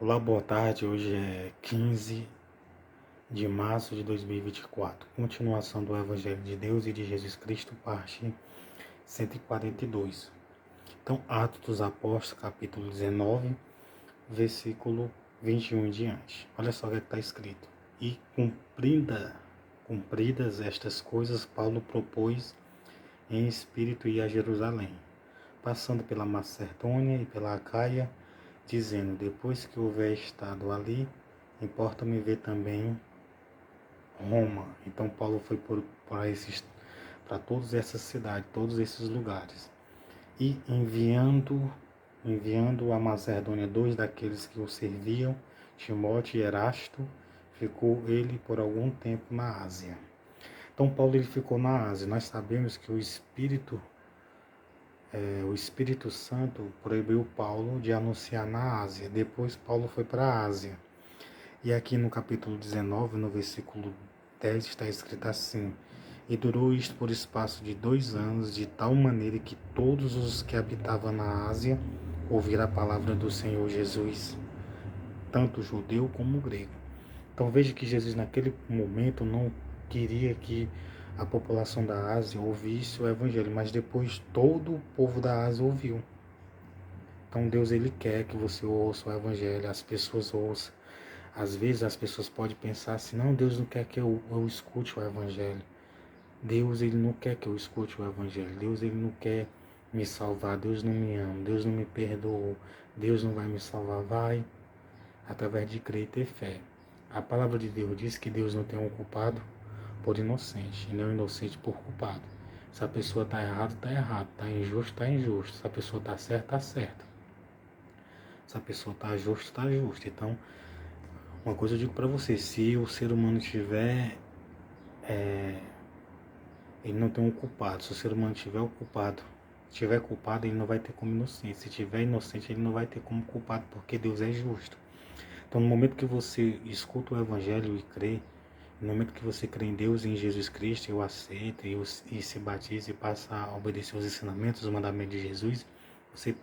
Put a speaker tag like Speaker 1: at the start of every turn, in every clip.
Speaker 1: Olá, boa tarde. Hoje é 15 de março de 2024. Continuação do Evangelho de Deus e de Jesus Cristo, parte 142. Então, Atos dos Apóstolos, capítulo 19, versículo 21 em diante. Olha só o que está escrito. E cumpridas estas coisas, Paulo propôs em espírito ir a Jerusalém, passando pela Macedônia e pela Acaia, dizendo: depois que houver estado ali, importa-me ver também Roma. Então Paulo foi para todas essas cidades, todos esses lugares. E enviando a Macedônia dois daqueles que o serviam, Timóteo e Erasto, ficou ele por algum tempo na Ásia. Então Paulo ele ficou na Ásia. Nós sabemos que o Espírito Santo proibiu Paulo de anunciar na Ásia. Depois Paulo foi para a Ásia. E aqui no capítulo 19, no versículo 10, está escrito assim: e durou isto por espaço de 2 anos, de tal maneira que todos os que habitavam na Ásia ouviram a palavra do Senhor Jesus, tanto judeu como grego. Então veja que Jesus naquele momento não queria que a população da Ásia ouvisse o Evangelho, mas depois todo o povo da Ásia ouviu. Então Deus ele quer que você ouça o Evangelho, as pessoas ouçam. Às vezes as pessoas podem pensar assim: não, Deus não quer que eu escute o Evangelho. Deus ele não quer que eu escute o Evangelho. Deus ele não quer me salvar. Deus não me ama. Deus não me perdoou. Deus não vai me salvar. Vai através de crer e ter fé. A palavra de Deus diz que Deus não tem um culpado por inocente, e não inocente por culpado. Se a pessoa está errada, está errado. Está injusto, está injusto. Se a pessoa está certa, está certa. Se a pessoa está justa, está justa. Então, uma coisa eu digo para você: se o ser humano tiver ele não tem um culpado. Se o ser humano tiver o culpado, tiver culpado, ele não vai ter como inocente. Se tiver inocente, ele não vai ter como culpado, porque Deus é justo. Então, no momento que você escuta o Evangelho e crê, no momento que você crê em Deus e em Jesus Cristo, e o aceita e se batiza e passa a obedecer os ensinamentos, os mandamentos de Jesus, você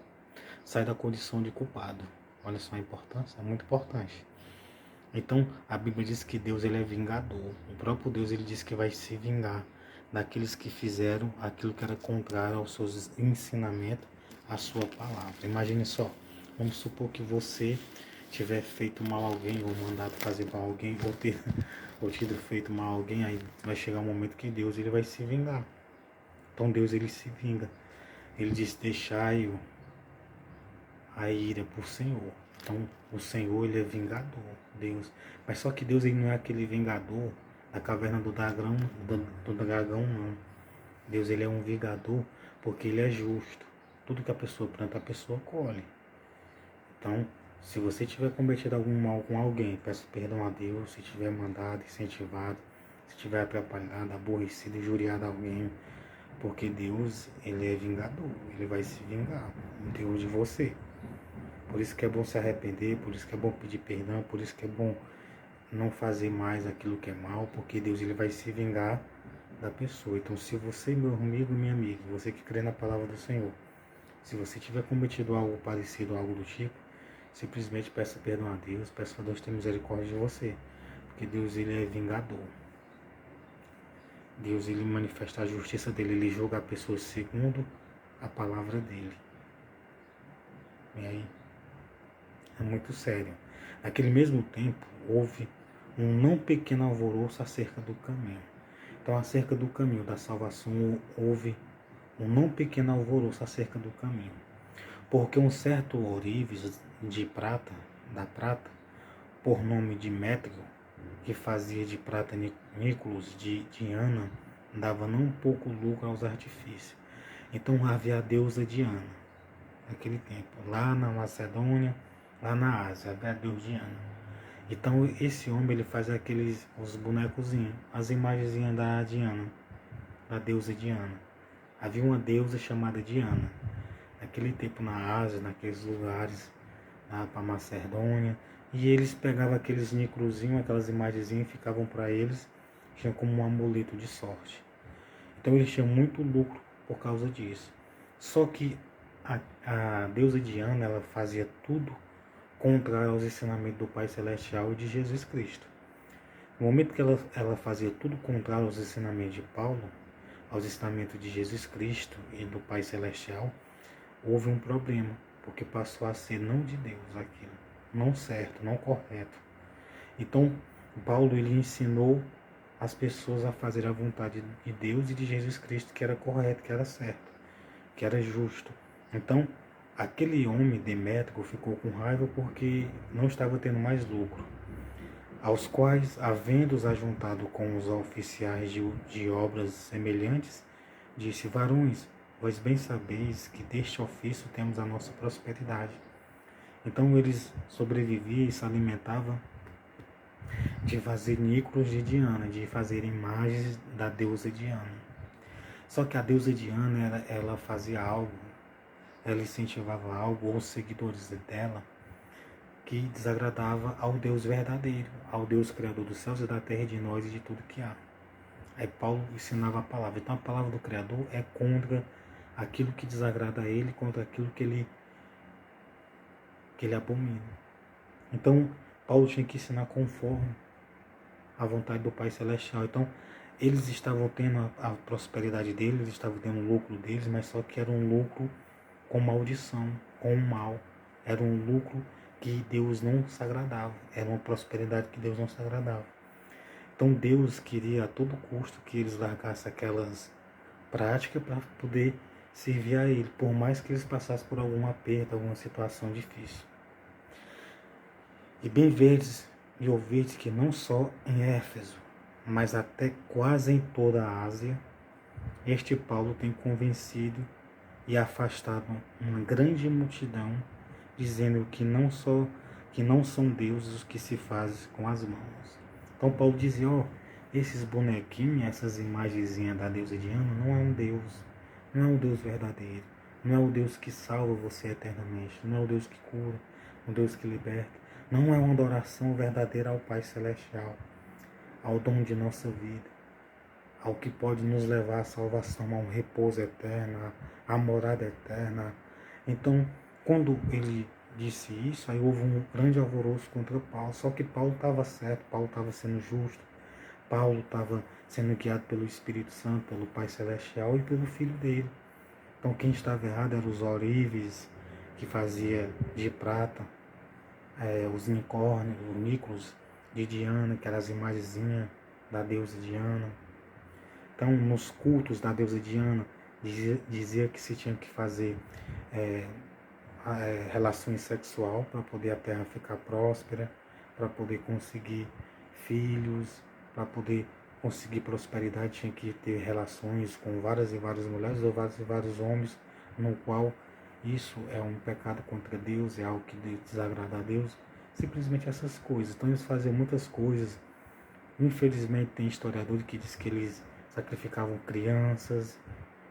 Speaker 1: sai da condição de culpado. Olha só a importância, é muito importante. Então, a Bíblia diz que Deus ele é vingador. O próprio Deus ele diz que vai se vingar daqueles que fizeram aquilo que era contrário aos seus ensinamentos, à sua palavra. Imagine só, vamos supor que você tiver feito mal a alguém, ou mandado fazer mal a alguém, ou tido feito mal a alguém, aí vai chegar um momento que Deus ele vai se vingar. Então Deus ele se vinga. Ele diz: deixai a ira por Senhor. Então, o Senhor, ele é vingador, Deus. Mas só que Deus, ele não é aquele vingador da caverna do dragão, não. Deus, ele é um vingador porque ele é justo. Tudo que a pessoa planta, a pessoa colhe. Então, se você tiver cometido algum mal com alguém, peça perdão a Deus. Se tiver mandado, incentivado, se tiver atrapalhado, aborrecido, injuriado alguém, porque Deus, ele é vingador. Ele vai se vingar, Deus de você. Por isso que é bom se arrepender, por isso que é bom pedir perdão, por isso que é bom não fazer mais aquilo que é mal, porque Deus ele vai se vingar da pessoa. Então, se você, meu amigo, minha amiga, você que crê na palavra do Senhor, se você tiver cometido algo parecido, algo do tipo, simplesmente peça perdão a Deus, peça a Deus ter misericórdia de você, porque Deus ele é vingador. Deus ele manifesta a justiça dele, ele julga a pessoa segundo a palavra dele. E aí, é muito sério. Naquele mesmo tempo, houve um não pequeno alvoroço acerca do caminho. Então, acerca do caminho da salvação, houve um não pequeno alvoroço acerca do caminho. Porque um certo ourives de prata, da prata, por nome de Métrio, que fazia de prata nículos de Diana, dava não pouco lucro aos artifícios. Então havia a deusa Diana, naquele tempo, lá na Macedônia, lá na Ásia, havia a deusa Diana. Então esse homem ele faz os bonecozinhos, as imagenzinhas da Diana, da deusa Diana. Havia uma deusa chamada Diana. Naquele tempo na Ásia, naqueles lugares, lá para Macedônia, e eles pegavam aqueles microzinhos, aquelas imagenzinhas e ficavam para eles, tinham como um amuleto de sorte. Então eles tinham muito lucro por causa disso. Só que a deusa Diana, ela fazia tudo contrário aos ensinamentos do Pai Celestial e de Jesus Cristo. No momento que ela fazia tudo contrário aos ensinamentos de Paulo, aos ensinamentos de Jesus Cristo e do Pai Celestial, houve um problema, porque passou a ser não de Deus aquilo, não certo, não correto. Então, Paulo ele ensinou as pessoas a fazer a vontade de Deus e de Jesus Cristo, que era correto, que era certo, que era justo. Então, aquele homem, Demétrio, ficou com raiva porque não estava tendo mais lucro, aos quais, havendo-os ajuntado com os oficiais de obras semelhantes, disse: varões, vós bem sabeis que deste ofício temos a nossa prosperidade. Então eles sobreviviam e se alimentavam de fazer níquelos de Diana, de fazer imagens da deusa Diana. Só que a deusa Diana, ela fazia algo, ela incentivava algo, ou os seguidores dela, que desagradava ao Deus verdadeiro, ao Deus criador dos céus e da terra e de nós e de tudo que há. Aí Paulo ensinava a palavra. Então a palavra do Criador é contra aquilo que desagrada a ele, contra aquilo que ele abomina. Então Paulo tinha que ensinar conforme a vontade do Pai Celestial. Então eles estavam tendo a prosperidade deles, eles estavam tendo o lucro deles, mas só que era um lucro com maldição, com o mal. Era um lucro que Deus não se agradava. Era uma prosperidade que Deus não se agradava. Então Deus queria a todo custo que eles largassem aquelas práticas para poder servir a Ele, por mais que eles passassem por alguma perda, alguma situação difícil. E bem vedes e ouvides que não só em Éfeso, mas até quase em toda a Ásia, este Paulo tem convencido e afastado uma grande multidão, dizendo que não são deuses os que se fazem com as mãos. Então Paulo dizia, esses bonequinhos, essas imagenzinhas da deusa Diana, não é um Deus, não é um Deus verdadeiro, não é o Deus que salva você eternamente, não é o Deus que cura, o Deus que liberta, não é uma adoração verdadeira ao Pai Celestial, ao dom de nossa vida, ao que pode nos levar à salvação, a um repouso eterno, à morada eterna. Então, quando ele disse isso, aí houve um grande alvoroço contra Paulo. Só que Paulo estava certo, Paulo estava sendo justo, Paulo estava sendo guiado pelo Espírito Santo, pelo Pai Celestial e pelo Filho dele. Então quem estava errado eram os ourives, que fazia de prata, os unicórnios, os níquelos de Diana, que eram as imagenzinhas da deusa Diana. Então, nos cultos da deusa Diana, dizia que se tinha que fazer relações sexual para poder a terra ficar próspera, para poder conseguir filhos, para poder conseguir prosperidade, tinha que ter relações com várias e várias mulheres ou vários e vários homens, no qual isso é um pecado contra Deus, é algo que desagrada a Deus, simplesmente essas coisas. Então eles faziam muitas coisas. Infelizmente tem historiador que diz que eles sacrificavam crianças,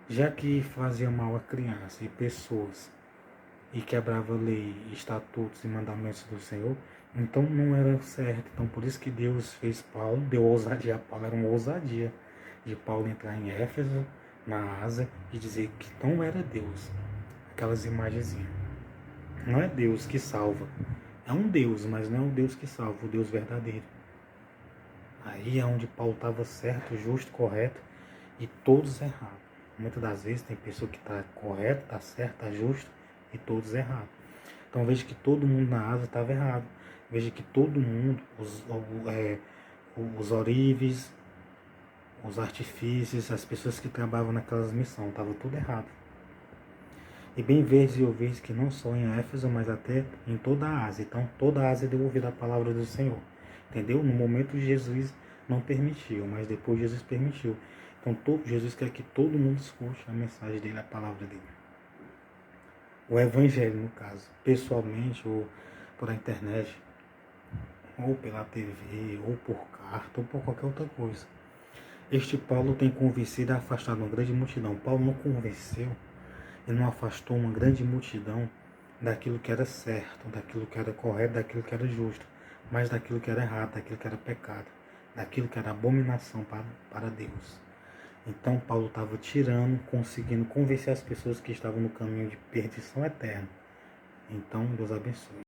Speaker 1: já que fazia mal a criança e pessoas, e quebrava lei, estatutos e mandamentos do Senhor, então não era certo. Então por isso que Deus fez Paulo, deu ousadia a Paulo, era uma ousadia de Paulo entrar em Éfeso, na Ásia, e dizer que não era Deus, aquelas imagenzinhas. Não é Deus que salva, é um Deus, mas não é o Deus que salva, o Deus verdadeiro. Aí é onde Paulo estava certo, justo, correto, e todos errados. Muitas das vezes tem pessoa que está correta, está certa, está justo, e todos errados. Então veja que todo mundo na Ásia estava errado. Veja que todo mundo, os ourives, os artifícios, as pessoas que trabalhavam naquelas missões, estava tudo errado. E bem vedes e ouvis que não só em Éfeso, mas até em toda a Ásia. Então toda a Ásia deu ouvido à palavra do Senhor. Entendeu? No momento Jesus não permitiu, mas depois Jesus permitiu. Então Jesus quer que todo mundo escute a mensagem dele, a palavra dele. O evangelho, no caso, pessoalmente, ou por internet, ou pela TV, ou por carta, ou por qualquer outra coisa. Este Paulo tem convencido e afastado uma grande multidão. Paulo não convenceu, ele não afastou uma grande multidão daquilo que era certo, daquilo que era correto, daquilo que era justo, mas daquilo que era errado, daquilo que era pecado, daquilo que era abominação para Deus. Então Paulo estava tirando, conseguindo convencer as pessoas que estavam no caminho de perdição eterna. Então Deus abençoe.